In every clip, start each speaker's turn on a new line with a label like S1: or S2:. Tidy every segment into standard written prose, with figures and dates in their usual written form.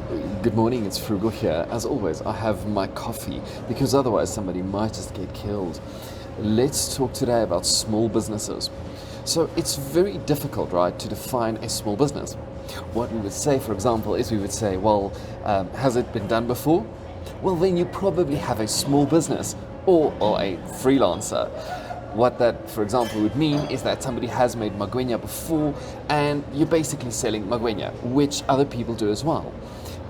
S1: Good morning, it's Frugal here. As always, I have my coffee because otherwise somebody might just get killed. Let's talk today about small businesses. So it's very difficult, right, to define a small business. What we would say, for example, is we would say, well, has it been done before? Well, then you probably have a small business or a freelancer. What that, for example, would mean is that somebody has made magwenya before and you're basically selling magwenya, which other people do as well.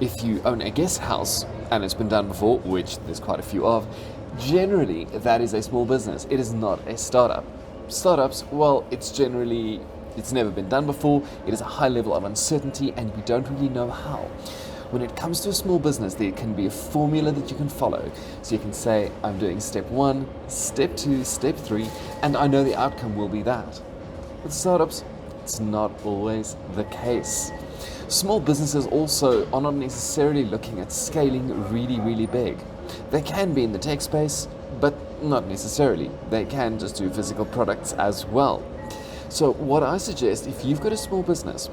S1: If you own a guest house and it's been done before, which there's quite a few of, generally that is a small business. It is not a startup. Startups, well, it's never been done before. It is a high level of uncertainty and we don't really know how. When it comes to a small business, there can be a formula that you can follow. So you can say, I'm doing step 1, step 2, step 3, and I know the outcome will be that. With startups, it's not always the case. Small businesses also are not necessarily looking at scaling really, really big. They can be in the tech space, but not necessarily. They can just do physical products as well. So what I suggest, if you've got a small business,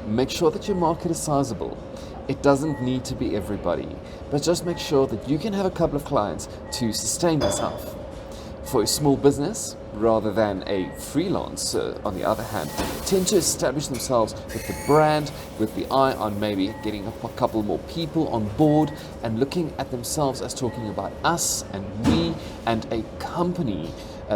S1: make sure that your market is sizable. It doesn't need to be everybody, but just make sure that you can have a couple of clients to sustain yourself. For a small business, rather than a freelancer, on the other hand, tend to establish themselves with the brand, with the eye on maybe getting a couple more people on board and looking at themselves as talking about us and we and a company.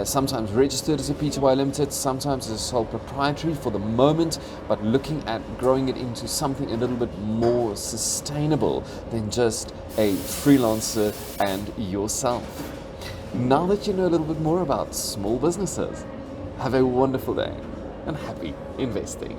S1: Sometimes registered as a Pty Limited, sometimes as a sole proprietary for the moment, but looking at growing it into something a little bit more sustainable than just a freelancer and yourself. Now that you know a little bit more about small businesses, have a wonderful day and happy investing.